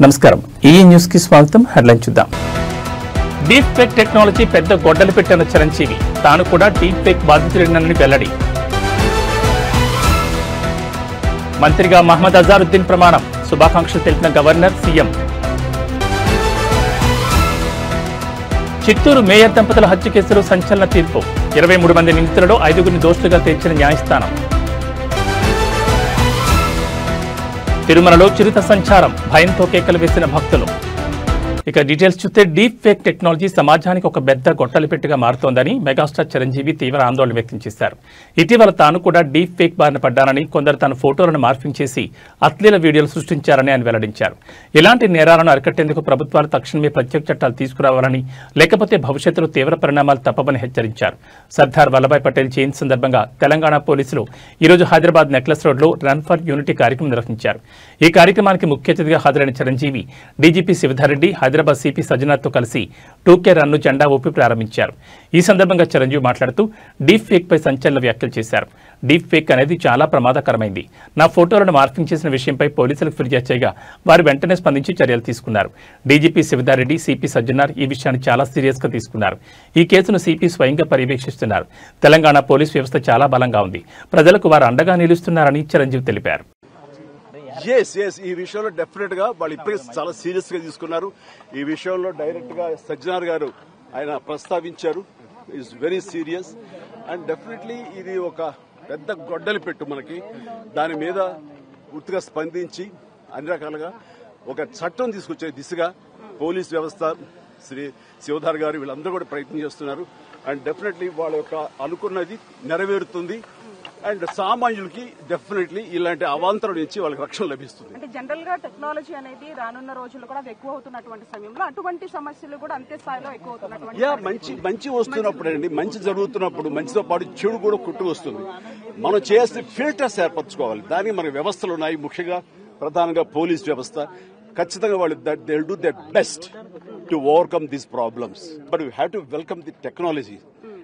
నమస్కారం ఈ న్యూస్ కి స్వాగతం. హెడ్లైన్ చూద్దాం. డీప్ ఫేక్ టెక్నాలజీ పెద్ద గొడ్డలు పెట్టిన చిరంజీవి తాను కూడా డీప్ ఫేక్ బాధితుడినని వెల్లడి. మంత్రిగా మహమ్మద్ అజారుద్దీన్ ప్రమాణం, శుభాకాంక్షలు తెలిపిన గవర్నర్, సీఎం. చిత్తూరు మేయర్ దంపతుల హత్య కేసులో సంచలన తీర్పు. 23 మంది నిందితులలో 5గురిని దోషులుగా తేల్చిన న్యాయస్థానం. తిరుమలలో చిరుత సంచారం, భయంతో కేకలు వేసిన భక్తులు. ఇక డీటెయిల్స్ చూస్తే డీప్ ఫేక్ టెక్నాలజీ సమాజానికి ఒక పెద్ద గొట్టలిపెట్టుగా మారుతోందని మెగాస్టార్ చిరంజీవి తీవ్ర ఆందోళన వ్యక్తం చేశారు. ఇటీవల తాను కూడా డీప్ ఫేక్ బారిన పడ్డానని, కొందరు తన ఫోటోలను మార్ఫింగ్ చేసి అశ్లీల వీడియోలు సృష్టించారని ఆయన వెల్లడించారు. ఇలాంటి నేరాలను అరికట్టేందుకు ప్రభుత్వాలు తక్షణమే ప్రత్యేక చట్టాలు తీసుకురావాలని, లేకపోతే భవిష్యత్తులో తీవ్ర పరిణామాలు తప్పవని హెచ్చరించారు. సర్దార్ వల్లభాయ్ పటేల్ జయంతి సందర్భంగా తెలంగాణ పోలీసులు ఈరోజు హైదరాబాద్ నెక్లెస్ రోడ్లో రన్ ఫర్ యూనిటీ కార్యక్రమం నిర్వహించారు. ఈ కార్యక్రమానికి ముఖ్య అతిథిగా హాజరైన చిరంజీవి డీజీపీ శివధర్రెడ్డి, హైదరాబాద్ సిపి సజ్జనార్తో కలిసి 2K రన్ను జెండా ఊపి ప్రారంభించారు. ఈ సందర్భంగా చిరంజీవి మాట్లాడుతూ డీప్ ఫేక్ పై సంచలన వ్యాఖ్యలు చేశారు. డీప్ ఫేక్ అనేది చాలా ప్రమాదకరమైంది. నా ఫోటోలను మార్ఫింగ్ చేసిన విషయంపై పోలీసులకు ఫిర్యాదు చేయగా వారు వెంటనే స్పందించి చర్యలు తీసుకున్నారు. డీజీపీ శివధర్రెడ్డి, సిపి సజ్జనార్ ఈ విషయాన్ని చాలా సీరియస్ గా తీసుకున్నారు. ఈ కేసును సిపి స్వయంగా పర్యవేక్షిస్తున్నారు. తెలంగాణ పోలీస్ వ్యవస్థ చాలా బలంగా ఉంది. ప్రజలకు వారు అండగా నిలుస్తున్నారని చిరంజీవి తెలిపారు. ఈ విషయంలో డెఫినెట్ గా వాళ్ళు ఇప్పటికే చాలా సీరియస్ గా తీసుకున్నారు. ఈ విషయంలో డైరెక్ట్ గా సజ్జనార్ గారు ఆయన ప్రస్తావించారు. It's very serious and definitely ఇది ఒక పెద్ద గొడ్డలి పెట్టు మనకి. దాని మీద పూర్తిగా స్పందించి అన్ని రకాలుగా ఒక చట్టం తీసుకొచ్చే దిశగా పోలీస్ వ్యవస్థ, శ్రీ శివధార్ గారు వీళ్ళందరూ కూడా ప్రయత్నం చేస్తున్నారు. అండ్ డెఫినెట్లీ వాళ్ళ యొక్క అనుకున్నది నెరవేరుతుంది. అండ్ సామాన్యులకి డెఫినెట్లీ ఇలాంటి అవాంతరం నుంచి వాళ్ళకి రక్షణ లభిస్తుంది. అంటే జనరల్ గా టెక్నాలజీ అనేది రానున్న రోజుల్లో కూడా ఎక్కువ అవుతున్నటువంటి సమయంలో అటువంటి సమస్యలు కూడా అంతే స్థాయిలో ఎక్కువ అవుతున్నటువంటి మంచి వస్తున్నప్పుడు అండి, మంచి జరుగుతున్నప్పుడు మంచితో పాటు చెడు కూడా కుట్టు వస్తుంది. మనం చేయాల్సిన ఫిల్టర్స్ ఏర్పరచుకోవాలి. దానికి మన వ్యవస్థలు ఉన్నాయి. ముఖ్యంగా ప్రధానంగా పోలీస్ వ్యవస్థ ఖచ్చితంగా వాళ్ళు they will do there best to overcome these problems. But we have to welcome the technology,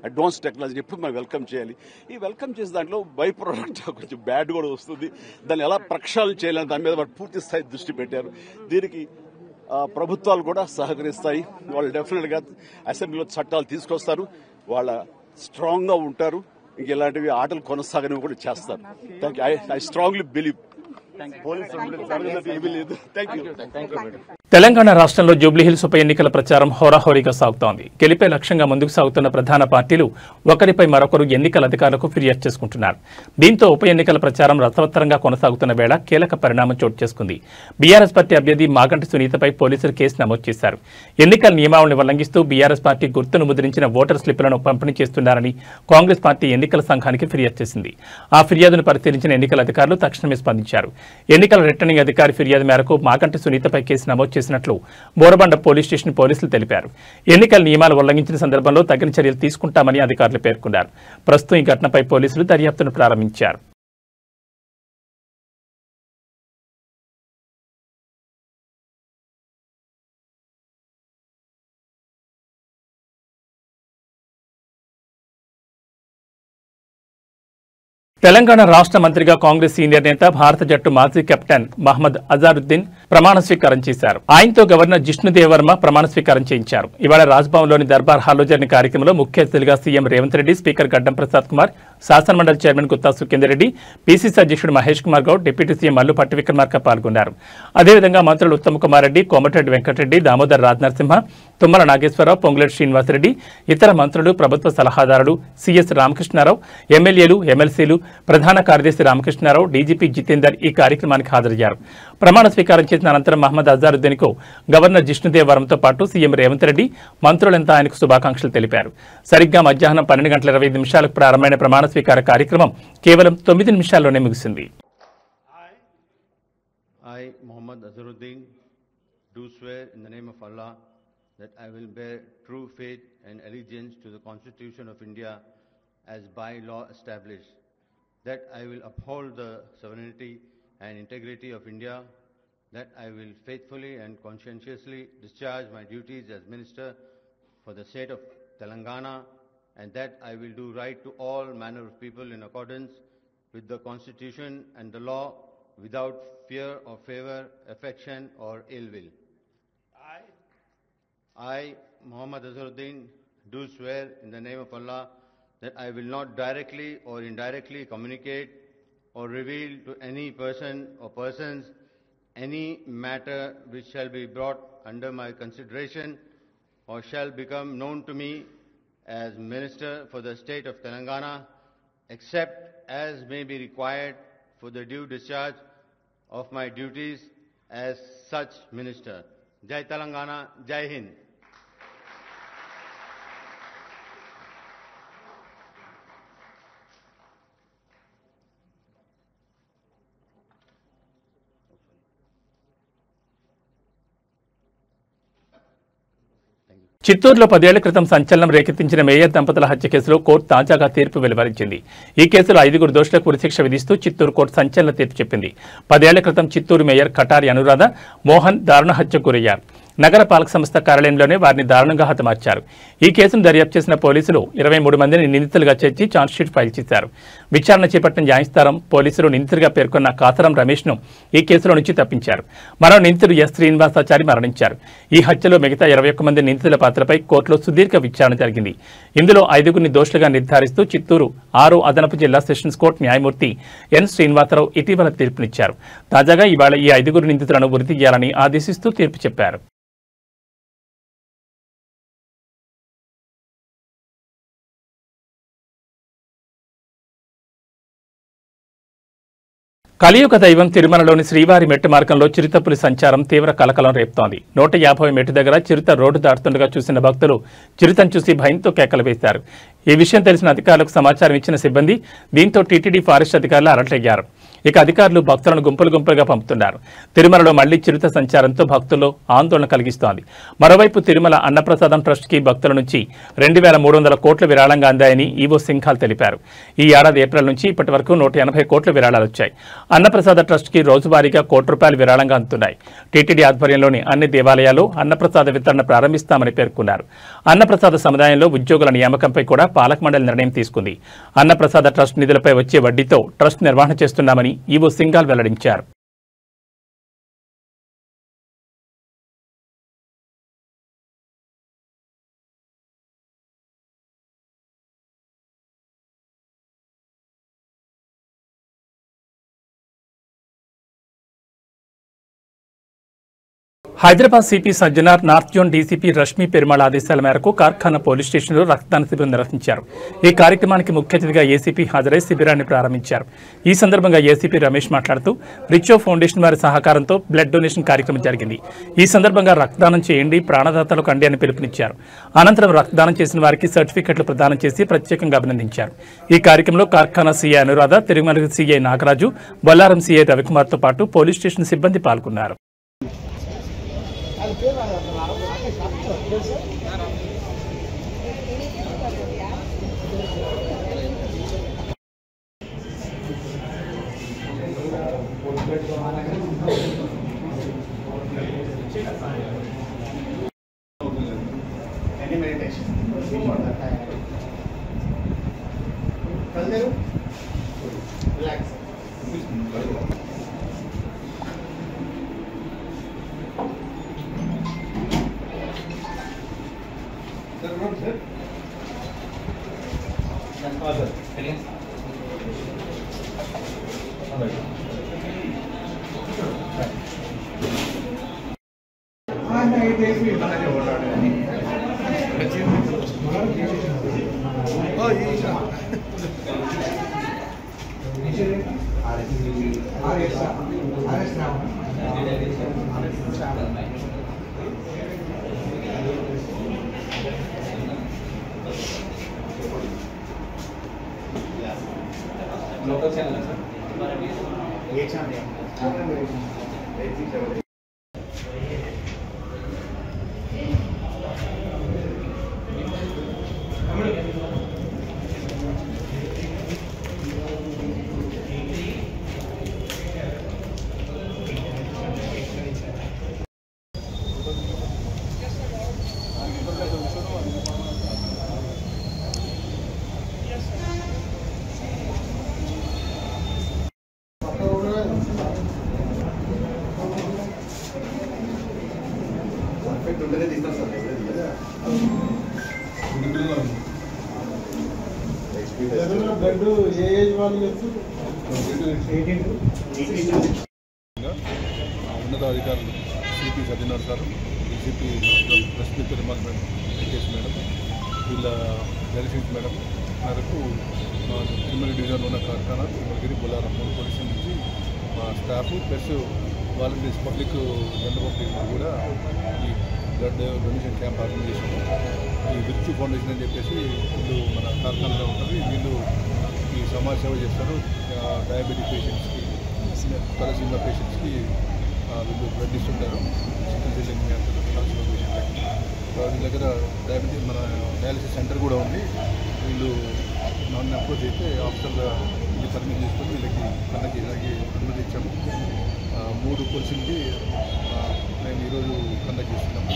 advance technology ఎప్పుడు మనం వెల్కమ్ చేయాలి. ఈ వెల్కమ్ చేసే దాంట్లో బై ప్రోడక్ట్ కొంచెం బ్యాడ్ కూడా వస్తుంది. దాన్ని ఎలా ప్రక్షాళన చేయాలని దాని మీద వాళ్ళు పూర్తి స్థాయి దృష్టి పెట్టారు. దీనికి ప్రభుత్వాలు కూడా సహకరిస్తాయి. వాళ్ళు డెఫినెట్ గా అసెంబ్లీలో చట్టాలు తీసుకొస్తారు. వాళ్ళ స్ట్రాంగ్ గా ఉంటారు. ఇంక ఇలాంటివి ఆటలు కొనసాగని కూడా చేస్తారు. ఐ స్ట్రాంగ్లీ బిలీవ్ తెలంగాణ రాష్ట్రంలో జూబ్లీహిల్స్ ఉప ఎన్నికల ప్రచారం హోరాహోరీగా సాగుతోంది. గెలిపే లక్ష్యంగా ముందుకు సాగుతున్న ప్రధాన పార్టీలు ఒకరిపై మరొకరు ఎన్నికల అధికారులకు ఫిర్యాదు చేసుకుంటున్నారు. దీంతో ఉప ఎన్నికల ప్రచారం రసవత్తరంగా కొనసాగుతున్న వేళ కీలక పరిణామం చోటు చేసుకుంది. బీఆర్ఎస్ పార్టీ అభ్యర్థి మాగంటి సునీతపై పోలీసులు కేసు నమోదు చేశారు. ఎన్నికల నియమావళిని ఉల్లంఘిస్తూ బీఆర్ఎస్ పార్టీ గుర్తును ముద్రించిన ఓటర్ స్లిప్లను పంపిణీ చేస్తున్నారని కాంగ్రెస్ పార్టీ ఎన్నికల సంఘానికి ఫిర్యాదు చేసింది. ఆ ఫిర్యాదును పరిశీలించిన ఎన్నికల అధికారులు తక్షణమే స్పందించారు. ఎన్నికల రిటర్నింగ్ అధికారి ఫిర్యాదు మేరకు మాగంటి సునీతపై కేసు నమోదు చేసినట్లు బోరబండ పోలీస్ స్టేషన్ పోలీసులు తెలిపారు. ఎన్నికల నియమాలు ఉల్లంఘించిన సందర్భంలో తగిన చర్యలు తీసుకుంటామని అధికారులు పేర్కొన్నారు. ప్రస్తుతం ఈ ఘటనపై పోలీసులు దర్యాప్తును ప్రారంభించారు. తెలంగాణ రాష్ట్ర మంత్రిగా కాంగ్రెస్ సీనియర్ నేత, భారత జట్టు మాజీ కెప్టెన్ మహమ్మద్ అజారుద్దీన్ ప్రమాణ స్వీకారం చేశారు. ఆయనతో గవర్నర్ జిష్ణుదేవ్ వర్మ ప్రమాణ స్వీకారం చేయించారు. ఇవాళ రాజ్భవన్లోని దర్బార్ హాల్లో జరిగిన కార్యక్రమంలో ముఖ్య అతిథులుగా సీఎం రేవంత్ రెడ్డి, స్పీకర్ గడ్డం ప్రసాద్ కుమార్, శాసనమండలి చైర్మన్ గుత్తా సుఖేందర్ రెడ్డి, పీసీసీ అధ్యక్షుడు మహేష్ కుమార్ గౌడ్, డిప్యూటీ సీఎం మల్లు పట్టి విక్రమార్క పాల్గొన్నారు. అదేవిధంగా మంత్రులు ఉత్తమ్ కుమార్ రెడ్డి, కోమటిరెడ్డి వెంకటరెడ్డి, దామోదర్ రాజనరసింహ, తుమ్మల నాగేశ్వరరావు, పొంగులేటి శ్రీనివాసరెడ్డి, ఇతర మంత్రులు, ప్రభుత్వ సలహాదారులు, సీఎస్ రామకృష్ణారావు, ఎమ్మెల్యేలు, ఎమ్మెల్సీలు, ప్రధాన కార్యదర్శి రామకృష్ణారావు, డీజీపీ జితేందర్ ఈ కార్యక్రమానికి హాజరయ్యారు. ప్రమాణ స్వీకారం చేసిన అనంతరం మహమ్మద్ అజారుద్దీన్ కు గవర్నర్ జిష్ణుదేవ్ వర్మతో పాటు సీఎం రేవంత్ రెడ్డి, మంత్రులంతా ఆయనకు శుభాకాంక్షలు తెలిపారు. సరిగ్గా మధ్యాహ్నం 12:25 ప్రారంభమైన ప్రమాణ స్వీకార కార్యక్రమం కేవలం 9 నిమిషాల్లోనే ముగిసింది. I, Mohammad Azharuddin, do swear in the name of Allah that I will bear true faith and allegiance to the Constitution of India as by law established, that I will uphold the sovereignty and integrity of India, that I will faithfully and conscientiously discharge my duties as Minister for the state of Telangana, and that I will do right to all manner of people in accordance with the Constitution and the law, without fear or favor, affection or ill will. I, Muhammad Azharuddin, do swear in the name of Allah that I will not directly or indirectly communicate or reveal to any person or persons any matter which shall be brought under my consideration or shall become known to me as Minister for the State of Telangana, except as may be required for the due discharge of my duties as such Minister. Jai Telangana, Jai Hind. చిత్తూరులో 10 ఏళ్ల క్రితం సంచలనం రేకెత్తించిన mayor దంపతుల హత్య కేసులో court తాజాగా తీర్పు వెలువరించింది. ఈ కేసులో 5 దోషులకు ఉరిశిక్ష విధిస్తూ చిత్తూరు కోర్టు సంచలన తీర్పు చెప్పింది. 10 ఏళ్ల క్రితం చిత్తూరు మేయర్ కటారి అనురాధ మోహన్ దారుణ హత్యకు గురయ్యారు. నగర పాలక సంస్థ కార్యాలయంలోనే వారిని దారుణంగా హతమార్చారు. ఈ కేసును దర్యాప్తు చేసిన పోలీసులు 23 మందిని నిందితులుగా చేర్చి ఛార్జ్షీట్ ఫైల్ చేశారు. విచారణ చేపట్టిన న్యాయస్థానం పోలీసులు నిందితుడిగా పేర్కొన్న కాసరం రమేష్ను ఈ కేసులో నుంచి తప్పించారు. మరో నిందితుడు ఎస్ శ్రీనివాసాచారి మరణించారు. ఈ హత్యలో మిగతా 21 మంది నిందితుల పాత్రపై కోర్టులో సుదీర్ఘ విచారణ జరిగింది. ఇందులో 5గురిని దోషులుగా నిర్ధారిస్తూ చిత్తూరు 6 అదనపు జిల్లా సెషన్స్ కోర్టు న్యాయమూర్తి ఎన్ శ్రీనివాసరావు ఇటీవల తీర్పునిచ్చారు. తాజాగా ఇవాళ ఈ 5గురు నిందితులను ఉరితీయాలని ఆదేశిస్తూ తీర్పు చెప్పారు. కలియుగ దైవం తిరుమలలోని శ్రీవారి మెట్టు మార్గంలో చిరుతపులి సంచారం తీవ్ర కలకలం రేపుతోంది. 150 మెట్టు దగ్గర చిరుత రోడ్డు దాటుతుండగా చూసిన భక్తులు చిరుతను చూసి భయంతో కేకలు వేశారు. ఈ విషయం తెలిసిన అధికారులకు సమాచారం ఇచ్చిన సిబ్బంది దీంతో టీటీడీ ఫారెస్ట్ అధికారులు అలర్ట్ అయ్యారు. ఇక అధికారులు భక్తులను గుంపులుగా పంపుతున్నారు. తిరుమలలో మళ్లీ చిరుత సంచారంతో భక్తుల్లో ఆందోళన కలిగిస్తోంది. మరోవైపు తిరుమల అన్నప్రసాదం ట్రస్ట్కి భక్తుల నుంచి 2300 కోట్ల విరాళంగా అందాయని ఈవో సింఘాల్ తెలిపారు. ఈ ఏడాది ఏప్రిల్ నుంచి ఇప్పటి వరకు 180 కోట్ల విరాళాలు వచ్చాయి. అన్నప్రసాద ట్రస్ట్కి రోజువారీగా ₹1 విరాళంగా అందుతున్నాయి. టీటీడీ ఆధ్వర్యంలోని అన్ని దేవాలయాల్లో అన్నప్రసాద వితరణ ప్రారంభిస్తామని పేర్కొన్నారు. అన్నప్రసాద సముదాయంలో ఉద్యోగుల నియామకంపై కూడా పాలక మండలి నిర్ణయం తీసుకుంది. అన్నప్రసాద ట్రస్ట్ నిధులపై వచ్చే వడ్డీతో ట్రస్ట్ నిర్వహణ చేస్తున్నామని ఈవో సింఘాల్ వెల్లడించారు. Hyderabad CP Sajjanar, north zone DCP Rashmi Perumal ఆదేశాల మేరకు కార్ఖానా పోలీస్ స్టేషన్లో రక్తదాన శిబిరం నిర్వహించారు. ఈ కార్యక్రమానికి ముఖ్య అతిథిగా ఏసీపీ హాజరై శిబిరాన్ని ప్రారంభించారు. ఈ సందర్భంగా ఏసీపీ రమేష్ మాట్లాడుతూ రిచో ఫౌండేషన్ వారి సహకారంతో బ్లడ్ డొనేషన్ కార్యక్రమం జరిగింది. ఈ సందర్భంగా రక్తదానం చేయండి, ప్రాణదాతలకు అండి అని పిలుపునిచ్చారు. అనంతరం రక్తదానం చేసిన వారికి సర్టిఫికెట్లు ప్రదానం చేసి ప్రత్యేకంగా అభినందించారు. ఈ కార్యక్రమంలో Karkhana CI Anuradha, Tirumala CI Nagaraju, Bollaram CI రవికుమార్తో పాటు పోలీస్ స్టేషన్ సిబ్బంది పాల్గొన్నారు. लोकल चैनल है सर, ये चैनल పర్ఫెక్ట్ ఉంటేనే తీస్తాం సార్. బ్లడ్ ఏ ఏజ్ వాళ్ళు ఉన్నతాధికారులు CP Satyanarayana sir, DCP Lakshmi Perumal madam, Venkatesh madam, వీళ్ళ డైరెక్షన్స్ మేడం మేరకు తిరుమల డివిజన్లో ఉన్న కార్ఖానా, తిరుమలగిరి, బొల్లారం 3 పోలీసుల నుంచి మా staff plus volunteers public general public కూడా ఈ బ్లడ్ డొనేషన్ క్యాంప్ ఆర్గనైజ్ చేసాము. ఈ విర్చు ఫౌండేషన్ అని చెప్పేసి వీళ్ళు మన కార్ఖానాలో ఉంటుంది. వీళ్ళు ఈ సమాజ సేవ చేస్తారు. డయాబెటిక్ పేషెంట్స్కి, తలసీమా పేషెంట్స్కి వీళ్ళు బ్లడ్ ఇస్తుంటారు. సికిల్ సెల్ ఎనిమియా అంటారు తలసీమా పేషెంట్లకి. వీళ్ళ దగ్గర డయాబెటిక్ మన డయాలసిస్ సెంటర్ కూడా ఉంది. వీళ్ళు నన్ను అప్రోచ్ అయితే ఆఫ్టర్గా వీళ్ళు పర్మిట్ చేసుకొని వీళ్ళకి కన్నకి ఇలాగే అనుమతి ఇచ్చాము. 3 పోలీసులకి మేము ఈరోజు కండక్ట్ చేస్తున్నాము.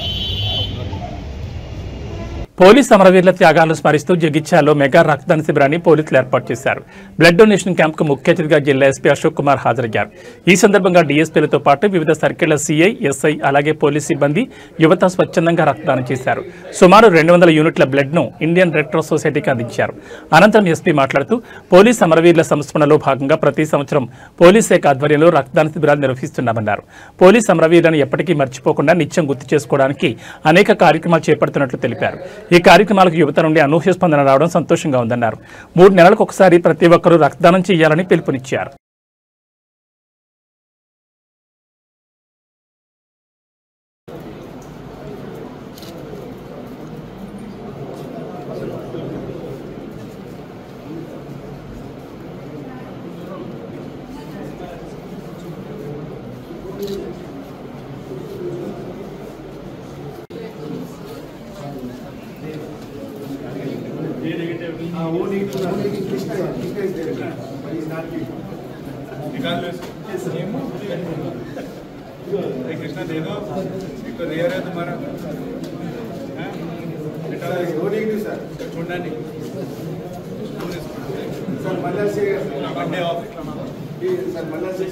పోలీస్ అమరవీరుల త్యాగాలను స్మరిస్తూ జగిత్యాలలో మెగా రక్తదాన శిబిరాన్ని పోలీసులు ఏర్పాటు చేశారు. బ్లడ్ డొనేషన్ క్యాంప్కు ముఖ్య అతిథిగా జిల్లా ఎస్పీ అశోక్ కుమార్ హాజరయ్యారు. ఈ సందర్భంగా డీఎస్పీలతో పాటు వివిధ సర్కిళ్ల సీఐ, ఎస్ఐ అలాగే పోలీస్ సిబ్బంది, యువత స్వచ్ఛందంగా రక్తదానం చేశారు. సుమారు 200 యూనిట్ల బ్లడ్ను ఇండియన్ రెడ్ క్రాస్ సొసైటీకి అందించారు. అనంతరం ఎస్పీ మాట్లాడుతూ పోలీస్ అమరవీరుల సంస్మరణలో భాగంగా ప్రతి సంవత్సరం పోలీస్ శాఖ ఆధ్వర్యంలో రక్తదాన శిబిరాలు నిర్వహిస్తున్నామన్నారు. పోలీస్ అమరవీరులను ఎప్పటికీ మర్చిపోకుండా నిత్యం గుర్తు చేసుకోవడానికి అనేక కార్యక్రమాలు చేపడుతున్నట్లు తెలిపారు. ఈ కార్యక్రమాలకు యువత నుండి అనూహ్య స్పందన రావడం సంతోషంగా ఉందన్నారు. 3 నెలలకు ఒకసారి ప్రతి ఒక్కరూ రక్తదానం చేయాలని పిలుపునిచ్చారు. कृष्णा दे दो, एक तो रेयर है तुम्हारा, सर छोड़ना नहीं सर, मल्ला से बर्थडे ऑफ सर, मल्ला से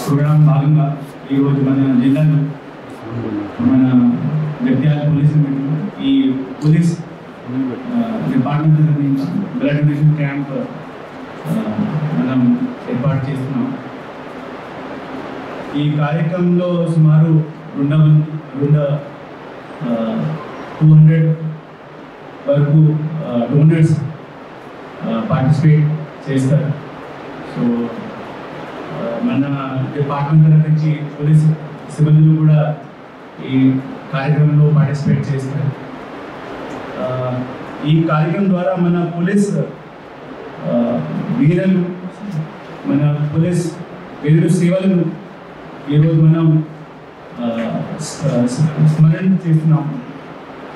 ప్రోగ్రాం భాగంగా ఈరోజు మన జిల్లాలో మన జగిత్యాల ఈ police department blood donation camp మనం ఏర్పాటు చేస్తున్నాం. ఈ కార్యక్రమంలో సుమారు 200 వరకు డోనర్స్ పార్టిసిపేట్ చేస్తారు. సో మన డిపార్ట్మెంట్ తరఫు నుంచి పోలీస్ సిబ్బందులు కూడా ఈ కార్యక్రమంలో పార్టిసిపేట్ చేస్తారు. ఈ కార్యక్రమం ద్వారా మన పోలీస్ వీరులు, మన పోలీస్ వీరుల సేవలను ఈరోజు మనం స్మరణ చేస్తున్నాం.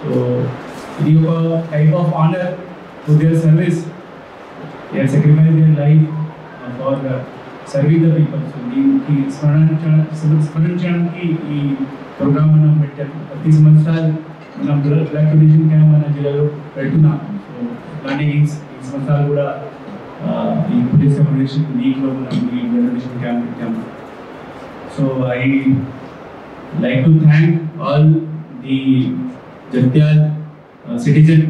సో ఇది ఒక type of honour to their service, they sacrifice their life for serving the people. So దీనికి స్మరించడానికి ఈ ప్రోగ్రామ్ మనం పెట్టాము. ప్రతి సంవత్సరాలు మనం బ్లడ్ డొనేషన్ క్యాంప్ మన జిల్లాలో పెడుతున్నాము. సో అలానే ఈ సంవత్సరాలు కూడా ఈ పోలీస్ కమ్యూనికేషన్ వీక్లో మనం ఈ బ్లడ్ డొనేషన్ క్యాంప్ పెట్టాము. So I like to thank all the Jatyal citizens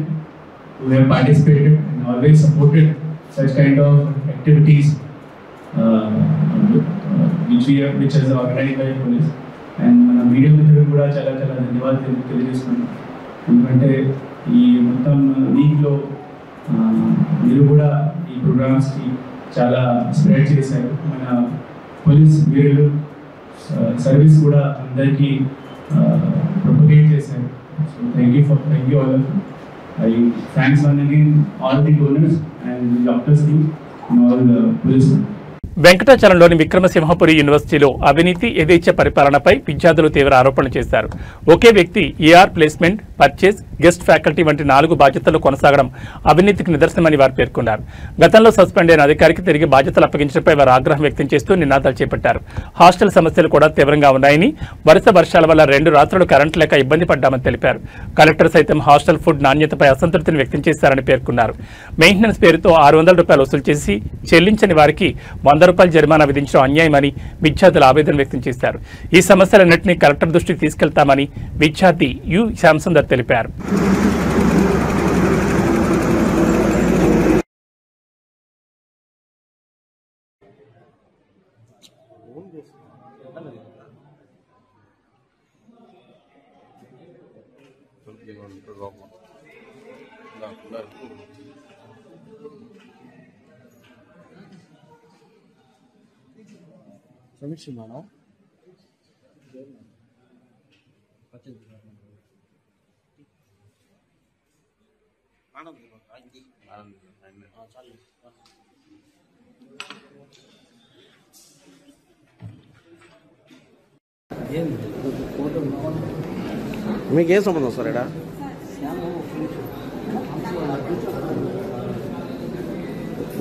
who have participated and always supported such kind of activities which is organized by police. And మన మీడియా మిత్రులు కూడా చాలా చాలా ధన్యవాదాలు తెలియజేస్తున్నాను. ఎందుకంటే ఈ మొత్తం వీక్లో మీరు కూడా ఈ ప్రోగ్రామ్స్కి చాలా స్ప్రెడ్ చేశారు. మన పోలీస్ వీరులు సర్వీస్ కూడా అందరికీ ప్రొపగేట్ చేశారు. So thank you all of you. I thanks one again all the donors and doctors team and all police. వెంకటాచలంలోని విక్రమసింహపురి యూనివర్సిటీలో అవినీతి యథేచ్ఛ పరిపాలనపై విద్యార్థులు తీవ్ర ఆరోపణలు చేశారు. ఒకే వ్యక్తి AR placement, purchase, guest faculty వంటి 4 బాధ్యతలు కొనసాగడం అవినీతికి నిదర్శనమని వారు పేర్కొన్నారు. గతంలో సస్పెండ్ అయిన అధికారికి తిరిగి బాధ్యతలు అప్పగించడంపై వారు ఆగ్రహం వ్యక్తం చేస్తూ నినాదాలు చేపట్టారు. హాస్టల్ సమస్యలు కూడా తీవ్రంగా ఉన్నాయని, వరుస వర్షాల వల్ల 2 రాత్రులు కరెంటు లేక ఇబ్బంది పడ్డామని తెలిపారు. కలెక్టర్ సైతం హాస్టల్ ఫుడ్ నాణ్యతపై అసంతృప్తిని వ్యక్తం చేశారని పేర్కొన్నారు. మెయింటెనెన్స్ పేరుతో ₹600 వసూలు చేసి చెల్లించని వారికి ₹100 జరిమానా విధించడం అన్యాయమని విద్యార్థులు ఆవేదన వ్యక్తం చేశారు. ఈ సమస్యలన్నింటినీ కలెక్టర్ దృష్టికి తీసుకెళ్తామని విద్యార్థి యు శ్యామసుందర్ తెలిపారు. మీకేం సంబంధం సార్ ఇక్కడ?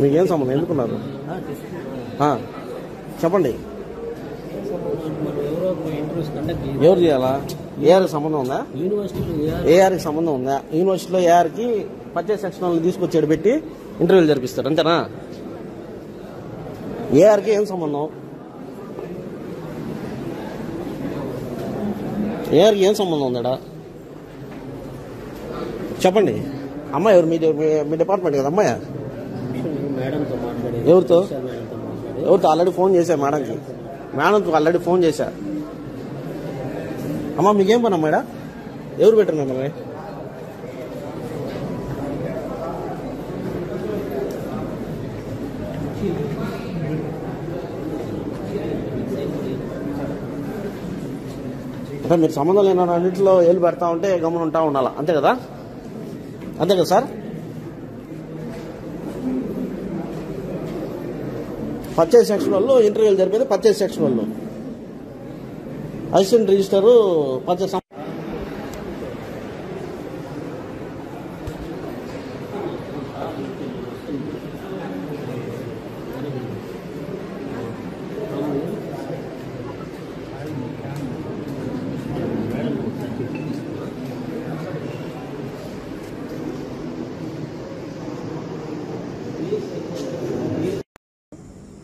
మీకేం సంబంధం, ఎందుకున్నారు? చెప్పండి, ఎవరు చేయాలా? ఏఆర్కి సంబంధం ఉందా? ఏఆర్కి సంబంధం ఉందా? యూనివర్సిటీలో ఏఆర్కి పర్చేస్ సెక్షన్ వాళ్ళని తీసుకొచ్చాడు పెట్టి ఇంటర్వ్యూలు జరిపిస్తాడు, అంతేనా? ఏఆర్కి ఏం సంబంధం? ఏఆర్కి ఏం సంబంధం ఉందా? చెప్పండి. అమ్మాయి ఎవరు? మీ డిపార్ట్మెంట్ కదా అమ్మాయి? ఎవరితో ఆల్రెడీ ఫోన్ చేశా మేడంకి. మేడంతో ఆల్రెడీ ఫోన్ చేశా. అమ్మ మీకేం పని అమ్మాయిడా? ఎవరు పెట్టారు మిమ్మల్ని? అంటే మీరు సంబంధం లేని అన్నింటిలో ఏళ్ళు పెడతా ఉంటే గమనం ఉంటా ఉండాలా, అంతే కదా? అంతే కదా సార్? పర్చేస్ సెక్షన్ వాళ్ళు ఇంటర్వ్యూలు జరిపేది పర్చేస్ సెక్షన్ వాళ్ళు. Assistant register purchase.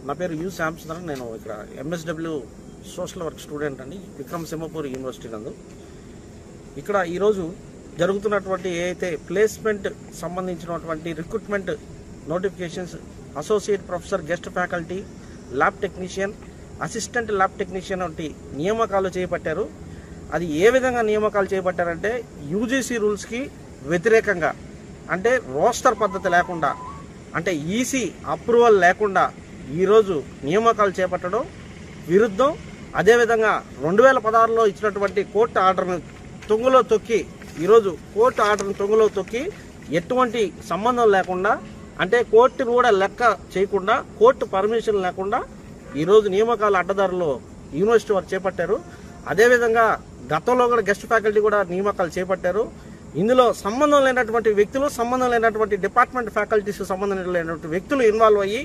నా పేరు యు శ్యామసుందర్. నేను ఇక్కడ ఎంఎస్డబ్ల్యూ సోషల్ వర్క్ స్టూడెంట్ అండి, విక్రమసింహపురి యూనివర్సిటీ నందు. ఇక్కడ ఈరోజు జరుగుతున్నటువంటి ఏదైతే ప్లేస్మెంట్ సంబంధించినటువంటి recruitment notifications, associate professor, guest faculty, lab technician, assistant lab technician వంటి నియామకాలు చేపట్టారు. అది ఏ విధంగా నియామకాలు చేపట్టారంటే యూజీసీ రూల్స్కి వ్యతిరేకంగా, అంటే రోస్టర్ పద్ధతి లేకుండా, అంటే ఈసీ అప్రూవల్ లేకుండా ఈరోజు నియామకాలు చేపట్టడం విరుద్ధం. అదేవిధంగా 2016లో ఇచ్చినటువంటి కోర్టు ఆర్డర్ను తొంగలో తొక్కి, ఈరోజు కోర్టు ఆర్డర్ను తొంగలో తొక్కి ఎటువంటి సంబంధం లేకుండా, అంటే కోర్టును కూడా లెక్క చేయకుండా, కోర్టు పర్మిషన్ లేకుండా ఈరోజు నియామకాల అడ్డదారులో యూనివర్సిటీ వారు చేపట్టారు. అదేవిధంగా గతంలో కూడా గెస్ట్ ఫ్యాకల్టీ కూడా నియామకాలు చేపట్టారు. ఇందులో సంబంధం లేనటువంటి వ్యక్తులు, సంబంధం లేనటువంటి డిపార్ట్మెంట్ ఫ్యాకల్టీస్ సంబంధం లేనటువంటి వ్యక్తులు ఇన్వాల్వ్ అయ్యి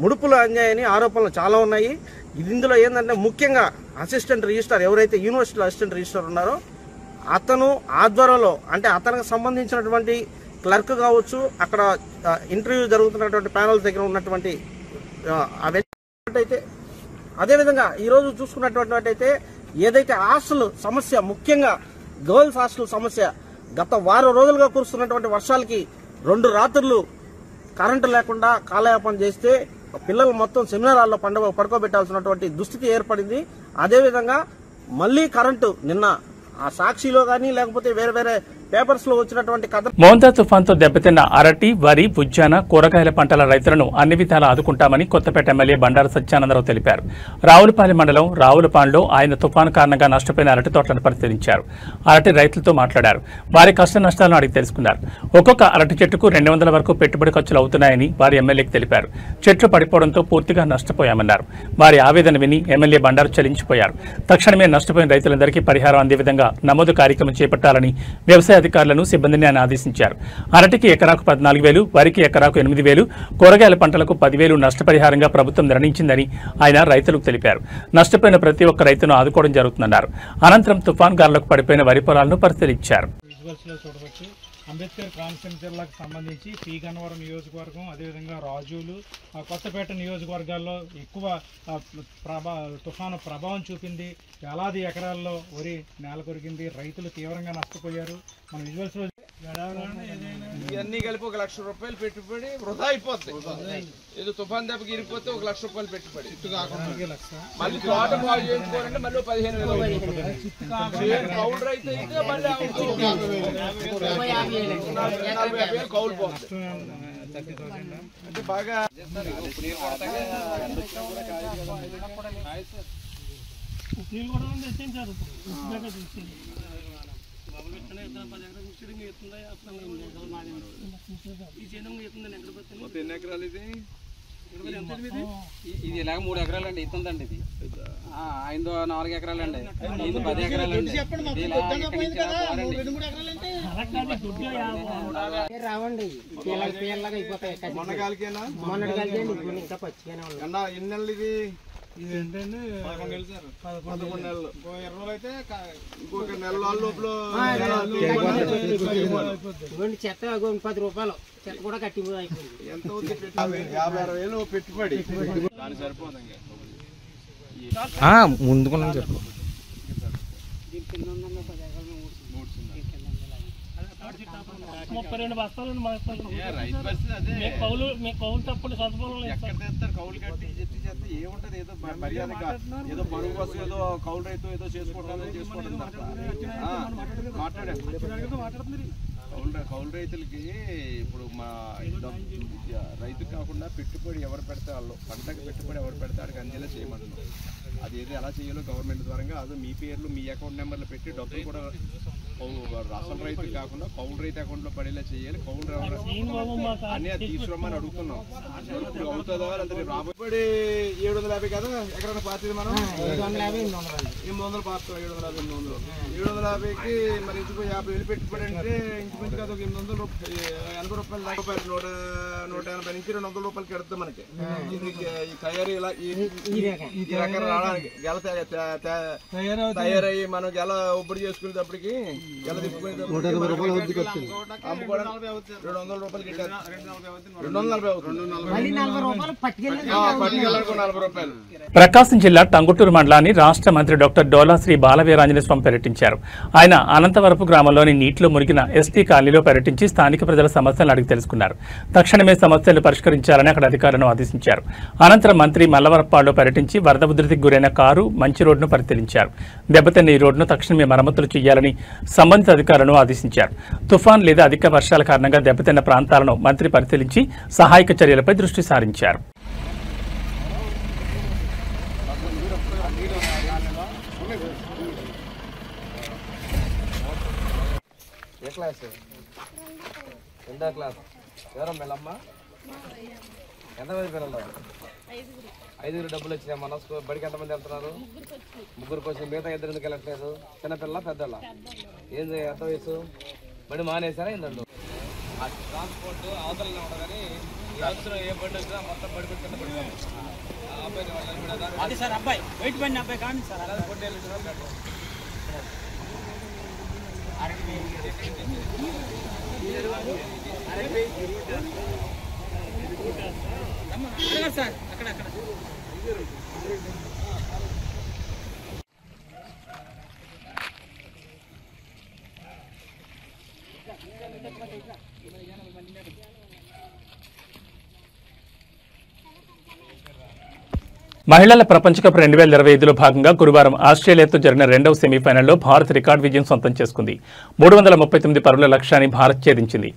ముడుపులు అందాయని ఆరోపణలు చాలా ఉన్నాయి. ఇందులో ఏంటంటే ముఖ్యంగా అసిస్టెంట్ రిజిస్ట్రార్ ఎవరైతే యూనివర్సిటీలో అసిస్టెంట్ రిజిస్ట్రార్ ఉన్నారో అతను ఆధ్వర్యంలో అంటే అతనికి సంబంధించినటువంటి క్లర్క్ కావచ్చు, అక్కడ ఇంటర్వ్యూ జరుగుతున్నటువంటి ప్యానల్ దగ్గర ఉన్నటువంటి అయితే అదేవిధంగా ఈరోజు చూసుకున్నటువంటి అయితే ఏదైతే హాస్టల్ సమస్య, ముఖ్యంగా గర్ల్స్ హాస్టల్ సమస్య, గత వారం రోజులుగా కురుస్తున్నటువంటి వర్షాలకి 2 రాత్రులు కరెంటు లేకుండా కాలయాపన చేస్తే పిల్లలు మొత్తం సెమినార్ హాల్లో పడుకోబెట్టాల్సినటువంటి దుస్థితి ఏర్పడింది. అదేవిధంగా మళ్లీ కరెంటు నిన్న ఆ సాక్షిలో కానీ లేకపోతే వేరే వేరే పేపర్స్ లో వచ్చినటువంటి కథ. మోందా తుఫాన్తో దెబ్బతిన్న అరటి, వరి, ఉద్యాన, కూరగాయల పంటల రైతులను అన్ని విధాలా ఆదుకుంటామని కొత్తపేట ఎమ్మెల్యే బండారు సత్యానందరావు తెలిపారు. రావులపాలెం మండలం రావులపాడులో ఆయన తుఫాను కారణంగా నష్టపోయిన అరటి తోటలను పరిశీలించారు. అరటి రైతులతో మాట్లాడారు. వారి కష్ట నష్టాలను అడిగి తెలుసుకున్నారు. ఒక్కొక్క అరటి చెట్టుకు 200 వరకు పెట్టుబడి ఖర్చులు అవుతున్నాయని వారి ఎమ్మెల్యేకి తెలిపారు. చెట్లు పడిపోవడంతో పూర్తిగా నష్టపోయామన్నారు. వారి ఆవేదన విని ఎమ్మెల్యే బండారు చలించిపోయారు. తక్షణమే నష్టపోయిన రైతులందరికీ పరిహారం అందే విధంగా నమోదు కార్యక్రమం చేపట్టాలని వ్యవసాయ అధికారులను సిబ్బందిని ఆయన ఆదేశించారు. అరటికి ఎకరాకు 14,000, వరికి ఎకరాకు 8,000, కూరగాయల పంటలకు 10,000 నష్టపరిహారంగా ప్రభుత్వం నిర్ణయించిందని ఆయన రైతులకు తెలిపారు. నష్టపోయిన ప్రతి ఒక్క రైతును ఆదుకోవడం జరుగుతుందన్నారు. అనంతరం తుఫాన్ గాలులకు పడిపోయిన వరి పొలాలను పరిశీలించారు. అంబేద్కర్ కోనసీమ జిల్లాకు సంబంధించి పి గన్నవరం నియోజకవర్గం, అదేవిధంగా రాజులు, కొత్తపేట నియోజకవర్గాల్లో ఎక్కువ తుఫాను ప్రభావం చూపింది. వేలాది ఎకరాల్లో వరి నేల కొరిగింది. రైతులు తీవ్రంగా నష్టపోయారు. మన విజువల్స్ లో ఇవన్నీ కలిపి 1,00,000 రూపాయలు పెట్టుబడి వృధా అయిపోతుంది. ఏదో తుఫాన్ దెబ్బకి ఇరిగిపోతే 1,00,000 రూపాయలు పెట్టుబడి మళ్ళీ తోట బాగు చేసుకోవాలంటే మళ్ళీ 15,000 కౌలు రైతు అయితే మళ్ళీ 40,000 కౌలు పోతుంది. అంటే బాగా ఎన్ని ఎకరాలు ఇది? ఇది ఇలాగ 3 ఎకరాలండి ఇస్తుందండి. ఇది ఆయనదో 4 ఎకరాలండి, ఇది 10 ఎకరాలండి. రావండి మొన్నగాలికేనా? ఇంకా పచ్చిగానే ఉంది. ఎన్ని నెలలు ఇది? ఏంటంటే 11 నెలలు సార్. 11 నెలలు. 20 రోజులు అయితే ఇంకొక నెల లోపల చెత్త 10 రూపాయలు చెత్త కూడా కట్టి అయిపోయింది. ఎంత 50,000 పెట్టుబడి దాని సరిపోదు. ముందుకున్నాం సార్. ముప్పై 2 బస్తాలు రైతు పరిస్థితి అదే. మీ కౌలు తప్పుడు ఎక్కడ తెస్తారు? కౌలు కట్టి చెత్తి చేస్తే ఏముంటది? ఏదో మర్యాద ఏదో పరుగు కోసం ఏదో కౌలు రైతు ఏదో చేసుకుంటారని చేసుకోవడం మాట్లాడారు. కౌలు రైతులకి ఇప్పుడు మా రైతు కాకుండా పెట్టుబడి ఎవరు పెడితే వాళ్ళు, పంటకు పెట్టుబడి ఎవరు పెడితే వాడికి అందేలా చేయమంటున్నాం. అది ఏదో ఎలా చేయాలో గవర్నమెంట్ ద్వారా అది మీ పేర్లు, మీ అకౌంట్ నెంబర్లు పెట్టి డబ్బులు కూడా అసలు రైతు కాకుండా కౌలు రైతు అకౌంట్ లో పడేలా చేయాలి. కౌలు అని తీసుకురమ్మని అడుగుతున్నాం. అవుతుందా? అంటే రాబడి 750 కదా ఎక్కడైనా పార్టీ మనం 800 పార్టీ 750 750కి మరి ఇంటికి 50,000 పెట్టుబడి అంటే ఇంచుమించు కదా 800 రూపాయలు 80 రూపాయలు 180 నుంచి 200 రూపాయలకి ఎడతాం మనకి. ఇది ఈ తయారీ ఇలా ఈ రకం రావడానికి గెల తయారయ్యి మనం గెల ఒబ్బడి చేసుకునేటప్పటికి గెల తీసుకునేటప్పుడు 200 రూపాయలు ప్రకాశం జిల్లా టంగుటూరు మండలాన్ని రాష్ట్ర మంత్రి డాక్టర్ డోలాశ్రీ బాలవీరాంజనేయ స్వామి పర్యటించారు. ఆయన అనంతవరపు గ్రామంలోని నీటిలో మునిగిన ఎస్టీ కాలనీలో పర్యటించి స్థానిక ప్రజల సమస్యలను అడిగి తెలుసుకున్నారు. తక్షణమే సమస్యలు పరిష్కరించాలని అక్కడ అధికారులను ఆదేశించారు. అనంతరం మంత్రి మల్లవరప్పాడులో పర్యటించి వరద ఉధృతికి గురైన కారు మంచి రోడ్డును పరిశీలించారు. దెబ్బతిన్న ఈ రోడ్డును తక్షణమే మరమ్మతులు చేయాలని సంబంధిత అధికారులను ఆదేశించారు. తుఫాన్ లేదా అధిక వర్షాల కారణంగా దెబ్బతిన్న ప్రాంతాలను మంత్రి పరిశీలించి సహాయక చర్యలపై దృష్టి సారించారు. రెండో క్లాస్. ఎవరమ్మా వెళ్ళమ్మా? ఎంతమంది పిల్లలు? 5 డబ్బులు వచ్చినాయి. మన బడికి ఎంతమంది వెళ్తున్నారు? 3 వచ్చి మిగతా 2 ఎందుకు వెళ్ళట్లేదు? చిన్నపిల్ల పెద్దల? ఏం ఎంత వయసు? బడి మానేసారా ఏంటండు? ట్రాన్స్పోర్ట్ అవతలనే ఉండదు కానీ అది సార్ అబ్బాయి బయట పడిన అబ్బాయి కానీ సార్ సార్ అక్కడ మహిళల ప్రపంచ కప్ 2025లో భాగంగా గురువారం ఆస్ట్రేలియాతో జరిగిన రెండవ సెమీఫైనల్లో భారత్ రికార్డు విజయం సొంతం చేసుకుంది. 339 పరుగుల లక్ష్యాన్ని భారత్ ఛేదించింది.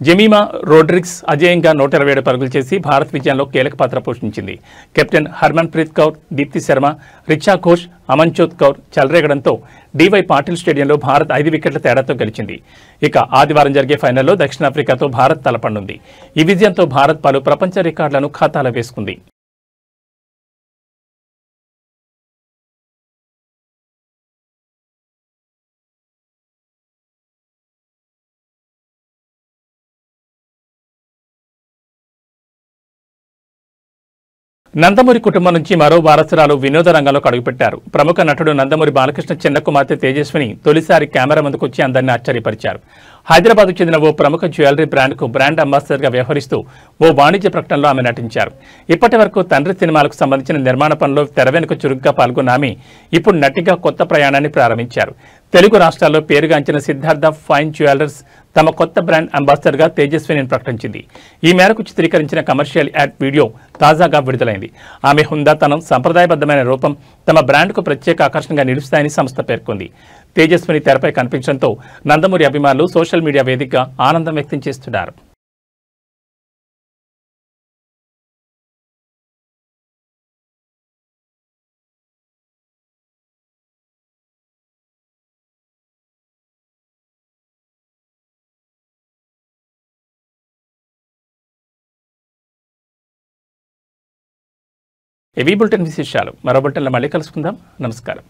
జెమీమా రోడ్రిగ్స్ అజేయంగా 127 పరుగులు చేసి భారత్ విజయంలో కీలక పాత్ర పోషించింది. కెప్టెన్ హర్మన్ప్రీత్ కౌర్, దీప్తి శర్మ, రిచా ఘోష్, అమన్జోత్ కౌర్ చెలరేగడంతో డివై పాటిల్ స్టేడియంలో భారత్ 5 వికెట్ల తేడాతో గెలిచింది. ఇక ఆదివారం జరిగే ఫైనల్లో దక్షిణాఫ్రికాతో భారత్ తలపడనుంది. ఈ విజయంతో భారత్ పలు ప్రపంచ రికార్డులను ఖాతాలో వేసుకుంది. నందమూరి కుటుంబం నుంచి మరో వారసురాలు వినోద రంగంలోకి అడుగుపెట్టారు. ప్రముఖ నటుడు నందమూరి బాలకృష్ణ చిన్న కుమార్తె తేజస్విని తొలిసారి కెమెరా ముందుకొచ్చి అందరినీ ఆశ్చర్యపరిచారు. హైదరాబాద్కు చెందిన ఓ ప్రముఖ జ్యువెలరీ బ్రాండ్కు బ్రాండ్ అంబాసిడర్గా వ్యవహరిస్తూ ఓ వాణిజ్య ప్రకటనలో ఆమె నటించారు. ఇప్పటి వరకు తండ్రి సినిమాలకు సంబంధించిన నిర్మాణ పనుల్లో తెర వెనుక చురుగ్గా పాల్గొన్న ఆమె ఇప్పుడు నటిగా కొత్త ప్రయాణాన్ని ప్రారంభించారు. తెలుగు రాష్ట్రాల్లో పేరుగాంచిన సిద్ధార్థ ఫైన్ జ్యువెలర్స్ తమ కొత్త బ్రాండ్ అంబాసిడర్గా తేజస్విని ప్రకటించింది. ఈ మేరకు చిత్రీకరించిన కమర్షియల్ యాడ్ వీడియో తాజాగా విడుదలైంది. ఆమె హుందాతనం, సంప్రదాయబద్ధమైన రూపం తమ బ్రాండ్కు ప్రత్యేక ఆకర్షణగా నిలుస్తాయని సంస్థ పేర్కొంది. తేజస్విని తెరపై కనిపించడంతో నందమూరి అభిమానులు సోషల్ మీడియా వేదికగా ఆనందం వ్యక్తం చేస్తున్నారు. ఏవీ బులెటిన్ విశేషాలు మరో బులెటిన్లో మళ్ళీ కలుసుకుందాం. నమస్కారం.